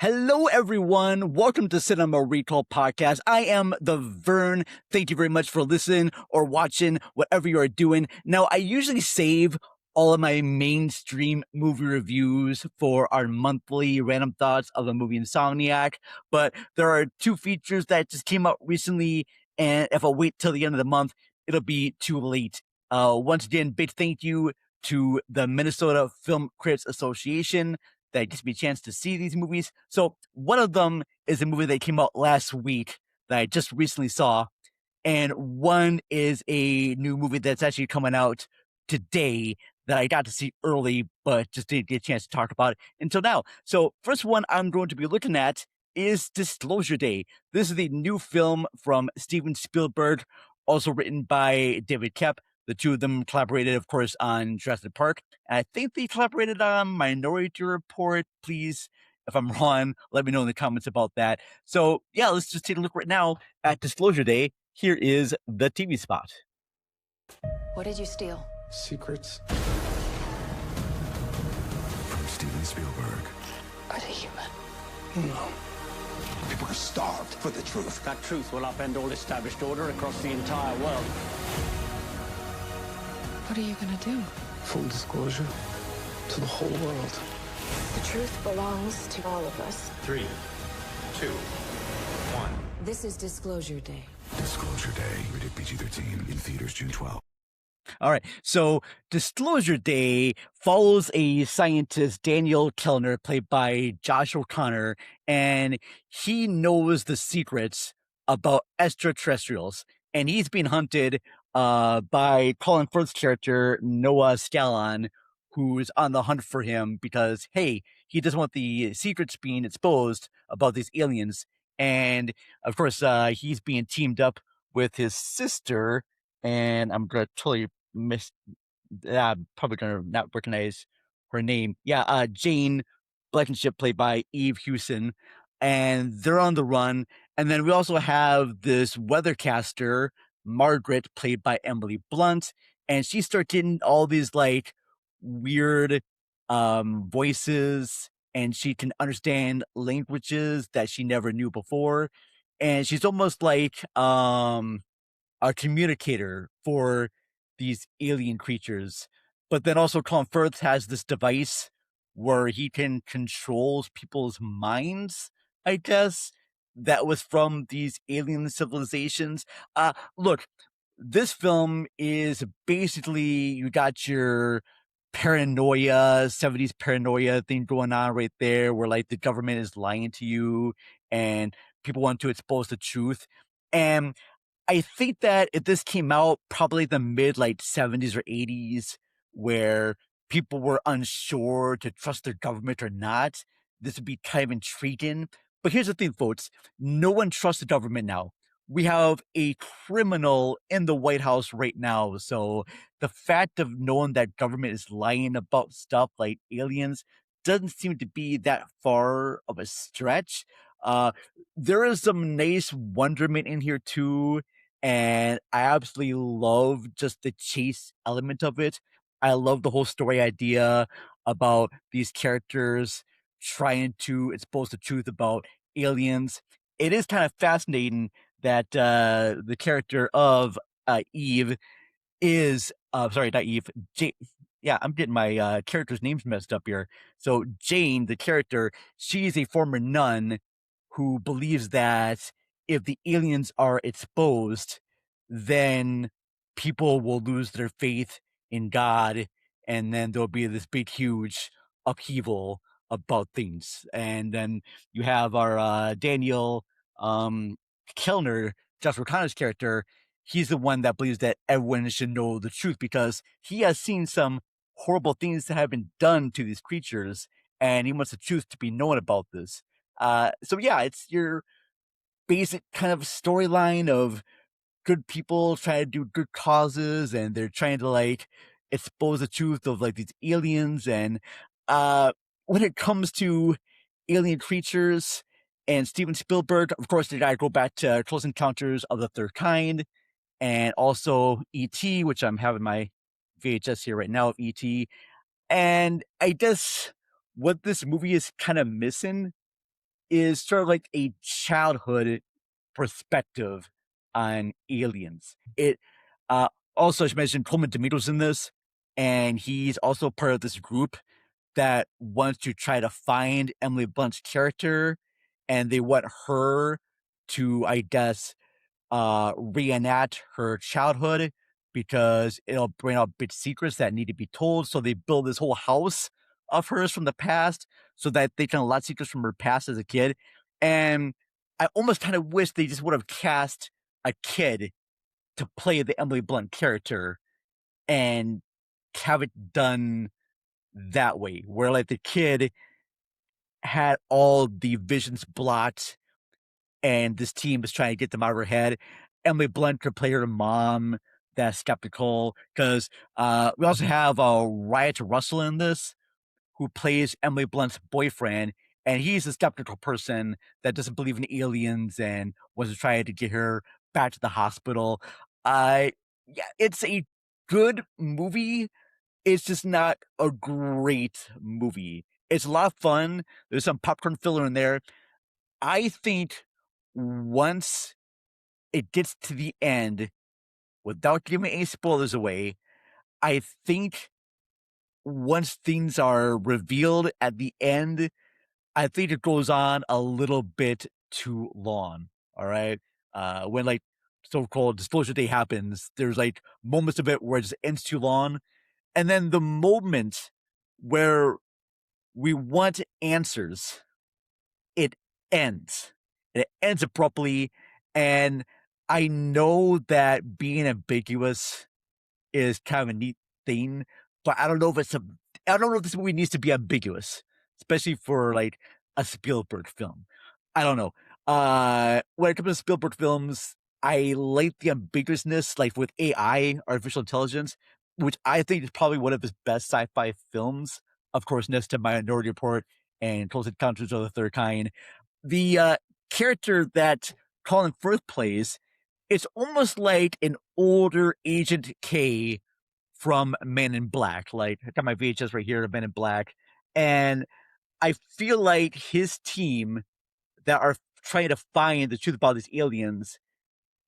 Hello, everyone. Welcome to Cinema Recall Podcast. I am the Vern. Thank you very much for listening or watching, whatever you are doing. Now, I usually save all of my mainstream movie reviews for our monthly random thoughts of a movie Insomniac, but there are two features that just came out recently, and if I wait till the end of the month, it'll be too late. Once again, big thank you to the Minnesota Film Critics Association that gives me a chance to see these movies. So one of them is a movie that came out last week that I just recently saw, and one is a new movie that's actually coming out today that I got to see early, but just didn't get a chance to talk about it until now. So first one I'm going to be looking at is Disclosure Day. This is the new film from Steven Spielberg, also written by David Koepp. The two of them collaborated, of course, on Jurassic Park. And I think they collaborated on Minority Report. Please, if I'm wrong, let me know in the comments about that. So yeah, let's just take a look right now at Disclosure Day. Here is the TV spot. What did you steal? Secrets. From Steven Spielberg. Are they human? No. People are starved for the truth. That truth will upend all established order across the entire world. What are you gonna do? Full disclosure to the whole world. The truth belongs to all of us. 3, 2, 1. This is Disclosure Day. Disclosure Day. Rated PG-13. In theaters June 12th. All right. So Disclosure Day follows a scientist, Daniel Kellner, played by Josh O'Connor, and he knows the secrets about extraterrestrials. And he's being hunted by Colin Firth's character, Noah Scallon, who's on the hunt for him because, hey, he doesn't want the secrets being exposed about these aliens. And of course, he's being teamed up with his sister, and I'm gonna totally I'm probably gonna not recognize her name. Yeah, Jane Blankenship, played by Eve Hewson, and they're on the run. And then we also have this weathercaster, Margaret, played by Emily Blunt, and she starts getting all these like weird voices, and she can understand languages that she never knew before, and she's almost like a communicator for these alien creatures. But then also Colin Firth has this device where he can control people's minds, I guess, that was from these alien civilizations. Look, this film is basically, you got your paranoia, 70s paranoia thing going on right there, where like the government is lying to you and people want to expose the truth. And I think that if this came out probably the mid like 70s or 80s, where people were unsure to trust their government or not, this would be kind of intriguing. But here's the thing, folks. No one trusts the government now. We have a criminal in the White House right now. So the fact of knowing that government is lying about stuff like aliens doesn't seem to be that far of a stretch. Uh, there is some nice wonderment in here too, and I absolutely love just the chase element of it. I love the whole story idea about these characters trying to expose the truth about aliens. It is kind of fascinating that the character of Eve is sorry, not Eve. Yeah, I'm getting my characters' names messed up here. So Jane, the character, she's a former nun who believes that if the aliens are exposed, then people will lose their faith in God, and then there'll be this big, huge upheaval about things. And then you have our Daniel Kellner, Josh O'Connor's character. He's the one that believes that everyone should know the truth because he has seen some horrible things that have been done to these creatures, and he wants the truth to be known about this. So yeah, it's your basic kind of storyline of good people trying to do good causes, and they're trying to like expose the truth of like these aliens. And when it comes to alien creatures and Steven Spielberg, of course, they gotta go back to Close Encounters of the Third Kind, and also E.T., which I'm having my VHS here right now of E.T. And I guess what this movie is kind of missing is sort of like a childhood perspective on aliens. It also, I should mention Coleman Tomatoes in this, and he's also part of this group that wants to try to find Emily Blunt's character, and they want her to, I guess, reenact her childhood because it'll bring out big secrets that need to be told. So they build this whole house of hers from the past so that they can unlock secrets from her past as a kid. And I almost kind of wish they just would have cast a kid to play the Emily Blunt character and have it done that way, where like the kid had all the visions blocked and this team is trying to get them out of her head. Emily Blunt could play her mom that's skeptical because we also have Riot Russell in this who plays Emily Blunt's boyfriend, and he's a skeptical person that doesn't believe in aliens and was trying to get her back to the hospital. Yeah, it's a good movie. It's just not a great movie. It's a lot of fun. There's some popcorn filler in there. I think once it gets to the end, without giving any spoilers away, I think once things are revealed at the end, I think it goes on a little bit too long. All right. When like so-called disclosure day happens, there's like moments of it where it just ends too long. And then the moment where we want answers, it ends. It ends abruptly. And I know that being ambiguous is kind of a neat thing, but I don't know if this movie needs to be ambiguous, especially for like a Spielberg film. I don't know. When it comes to Spielberg films, I like the ambiguousness, like with AI, artificial intelligence, which I think is probably one of his best sci-fi films. Of course, next to Minority Report and Close Encounters of the Third Kind. The character that Colin Firth plays, it's almost like an older Agent K from Men in Black. Like, I got my VHS right here of Men in Black. And I feel like his team that are trying to find the truth about these aliens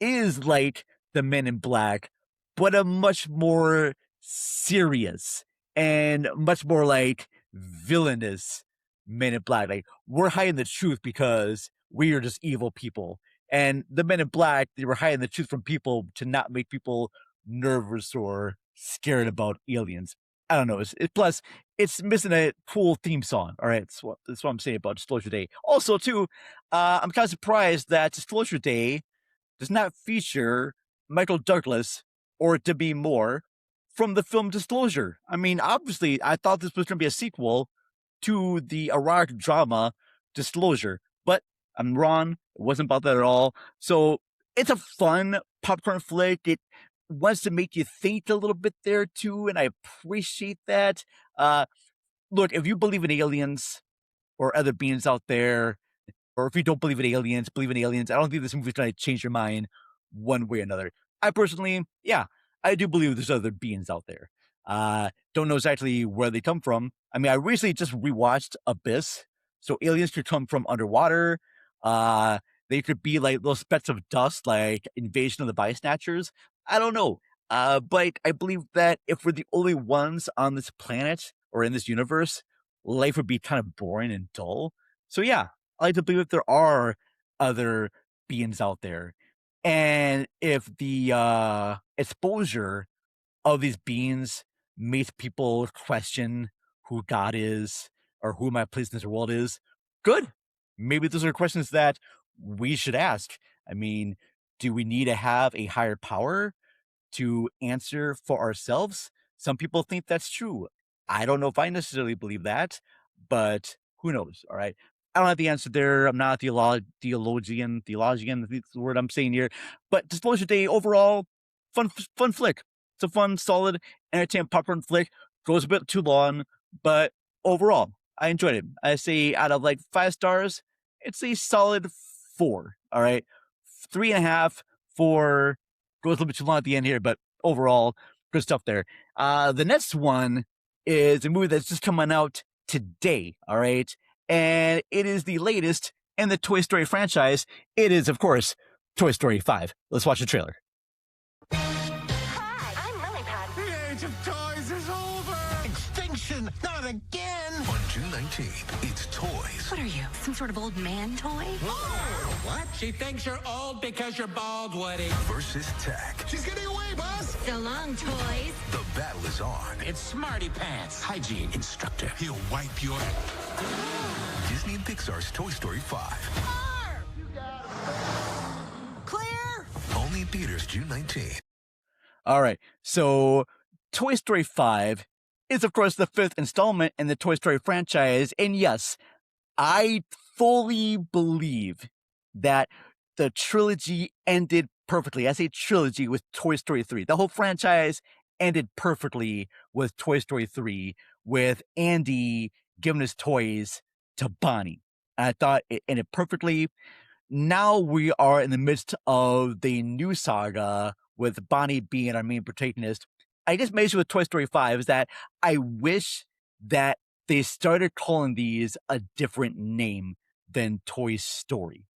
is like the Men in Black, but a much more serious and much more like villainous Men in Black. Like, we're hiding the truth because we are just evil people. And the Men in Black, they were hiding the truth from people to not make people nervous or scared about aliens. I don't know. Plus, it's missing a cool theme song. All right, that's what I'm saying about Disclosure Day. Also, too, I'm kind of surprised that Disclosure Day does not feature Michael Douglas or Demi Moore from the film Disclosure. I mean, obviously, I thought this was going to be a sequel to the erotic drama Disclosure, but I'm wrong. It wasn't about that at all. So it's a fun popcorn flick. It wants to make you think a little bit there too, and I appreciate that. Look, if you believe in aliens or other beings out there, or if you don't believe in aliens, believe in aliens, I don't think this movie's going to change your mind one way or another. I personally, yeah, I do believe there's other beings out there. Don't know exactly where they come from. I mean, I recently just rewatched Abyss, so aliens could come from underwater. They could be like little specks of dust, like Invasion of the Body Snatchers. I don't know. But I believe that if we're the only ones on this planet or in this universe, life would be kind of boring and dull. So yeah, I like to believe that there are other beings out there. And if the exposure of these beings makes people question who God is or who my place in this world is, good. Maybe those are questions that we should ask. I mean, do we need to have a higher power to answer for ourselves? Some people think that's true. I don't know if I necessarily believe that, but who knows? All right. I don't have the answer there. I'm not a theologian, that's the word I'm saying here. But Disclosure Day overall, fun flick. It's a fun, solid, entertaining popcorn flick. Goes a bit too long, but overall, I enjoyed it. I say out of like 5 stars, it's a solid 4. All right. 3.5, 4. Goes a little bit too long at the end here, but overall, good stuff there. The next one is a movie that's just coming out today. All right. And it is the latest in the Toy Story franchise, it is, of course, Toy Story 5. Let's watch the trailer. Hi, I'm Lily Pad. The age of toys is over! Extinction! Not again! On June 19th, it's Toys What are you, some sort of old man toy? What? She thinks you're old because you're bald, Woody. versus Tech. She's getting away, Buzz! So long, toys. The battle is on. It's Smarty Pants, hygiene instructor. He'll wipe your... Disney and Pixar's Toy Story 5. Clear! Only in theaters June 19th. All right, so Toy Story 5 is, of course, the fifth installment in the Toy Story franchise. And yes, I fully believe that the trilogy ended perfectly. I say trilogy with Toy Story 3. The whole franchise ended perfectly with Toy Story 3, with Andy giving his toys to Bonnie. I thought it ended perfectly. Now we are in the midst of the new saga with Bonnie being our main protagonist. I guess my issue with Toy Story 5 is that I wish that they started calling these a different name than Toy Story.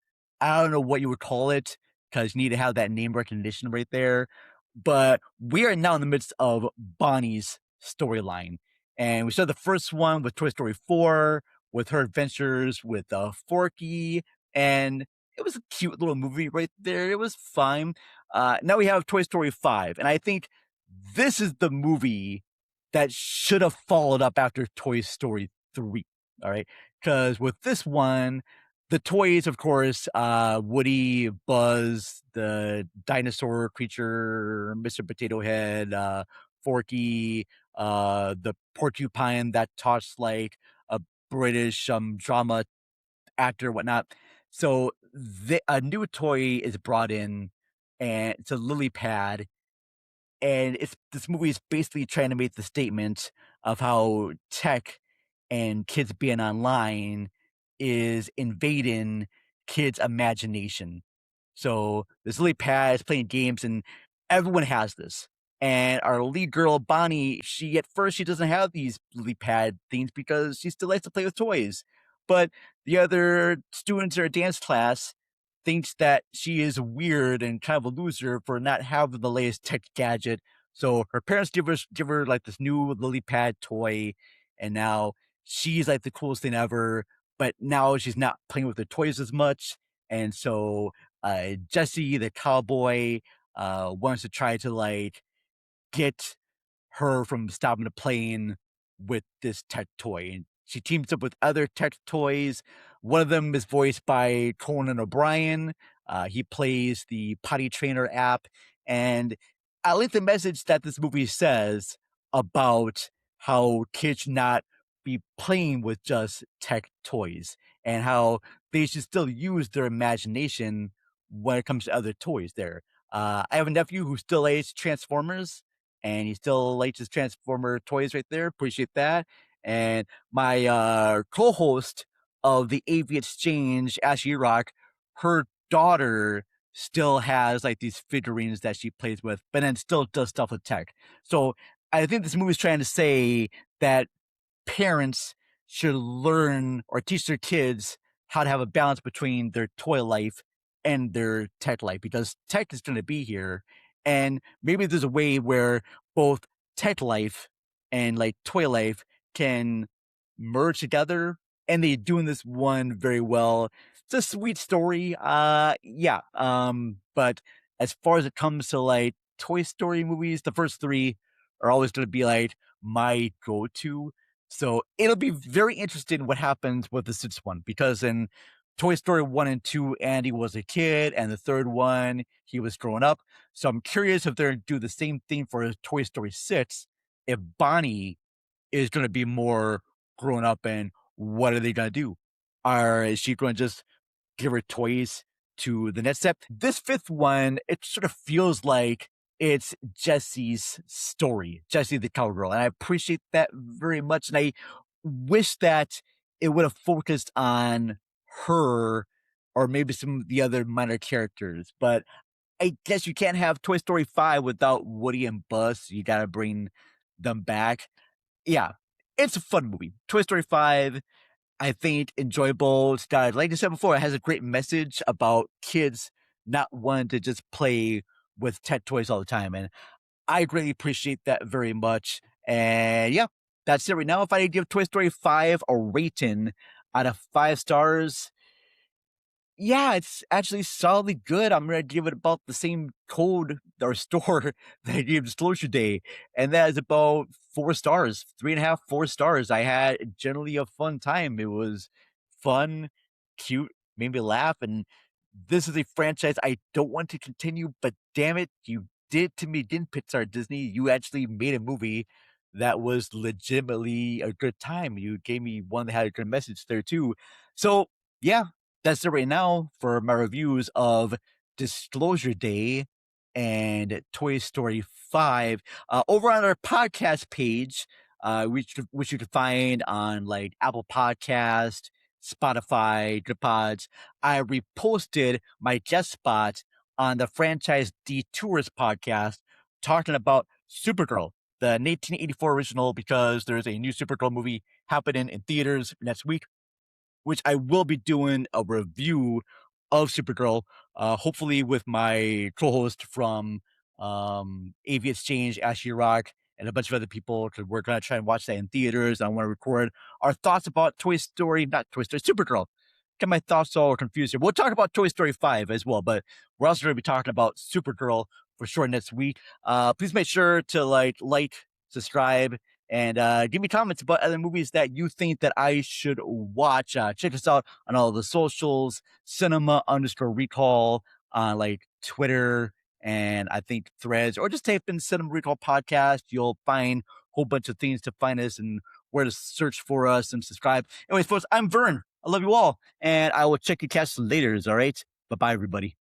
I don't know what you would call it because you need to have that name recognition right there. But we are now in the midst of Bonnie's storyline. And we saw the first one with Toy Story 4, with her adventures with Forky, and it was a cute little movie right there. It was fine. Now we have Toy Story 5, and I think this is the movie that should have followed up after Toy Story 3. All right. Because with this one, the toys, of course, Woody, Buzz, the dinosaur creature, Mr. Potato Head, Forky, the porcupine that talks like a British drama actor, whatnot. So a new toy is brought in, and it's a lily pad, and this movie is basically trying to make the statement of how tech and kids being online is invading kids' imagination. So this lily pad is playing games, and everyone has this. And our lead girl, Bonnie, she at first she doesn't have these lily pad things because she still likes to play with toys. But the other students in her dance class thinks that she is weird and kind of a loser for not having the latest tech gadget. So her parents give her like this new lily pad toy, and now she's like the coolest thing ever. But now she's not playing with the toys as much, and so Jesse, the cowboy, wants to try to like get her from stopping the plane with this tech toy. And she teams up with other tech toys. One of them is voiced by Conan O'Brien. He plays the potty trainer app. And I like the message that this movie says about how kids should not be playing with just tech toys and how they should still use their imagination when it comes to other toys there. I have a nephew who still likes Transformers, and he still likes his Transformer toys right there. Appreciate that. And my co-host of the AV Exchange, Ashley Rock, her daughter still has like these figurines that she plays with, but then still does stuff with tech. So I think this movie is trying to say that parents should learn or teach their kids how to have a balance between their toy life and their tech life, because tech is going to be here. And maybe there's a way where both tech life and like toy life can merge together, and they're doing this one very well. It's a sweet story. Yeah. But as far as it comes to like Toy Story movies, the first three are always going to be like my go-to. So it'll be very interesting what happens with the sixth one, because in Toy Story 1 and 2, Andy was a kid, and the third one, he was growing up. So I'm curious if they're going to do the same thing for Toy Story 6, if Bonnie is going to be more grown up, and what are they going to do? Is she going to just give her toys to the next step? This fifth one, it sort of feels like it's Jesse's story, Jessie the cowgirl. And I appreciate that very much. And I wish that it would have focused on her or maybe some of the other minor characters. But I guess you can't have Toy Story 5 without Woody and Buzz. You got to bring them back. Yeah, it's a fun movie. Toy Story 5, I think enjoyable. It's got, like I said before, it has a great message about kids not wanting to just play with tech toys all the time. And I greatly appreciate that very much. And yeah, that's it right now. If I give Toy Story 5 a rating out of 5 stars, yeah, it's actually solidly good. I'm gonna give it about the same code or store that I gave Disclosure Day, and that is about 4 stars, 3.5, 4 stars. I had generally a fun time. It was fun, cute, made me laugh, and this is a franchise I don't want to continue, but damn it, you did to me, didn't Pixar Disney? You actually made a movie that was legitimately a good time. You gave me one that had a good message there too. So yeah, that's it right now for my reviews of Disclosure Day and Toy Story 5. Over on our podcast page, which you can find on like Apple Podcast, Spotify, Good Pods, I reposted my guest spot on the Franchise Detours podcast talking about Supergirl, the 1984 original, because there's a new Supergirl movie happening in theaters next week, which I will be doing a review of Supergirl, hopefully with my co-host from AV Exchange, Ashley Rock, and a bunch of other people, because we're going to try and watch that in theaters. I want to record our thoughts about not Toy Story, Supergirl. Get my thoughts all confused here. We'll talk about Toy Story 5 as well, but we're also going to be talking about Supergirl for sure next week. Please make sure to like, subscribe, and give me comments about other movies that you think that I should watch. Check us out on all the socials, cinema_recall on like Twitter and I think Threads, or just type in Cinema Recall Podcast. You'll find a whole bunch of things to find us and where to search for us and subscribe. Anyways, folks, I'm Vern. I love you all, and I will check your cast later. All right. Bye-bye, everybody.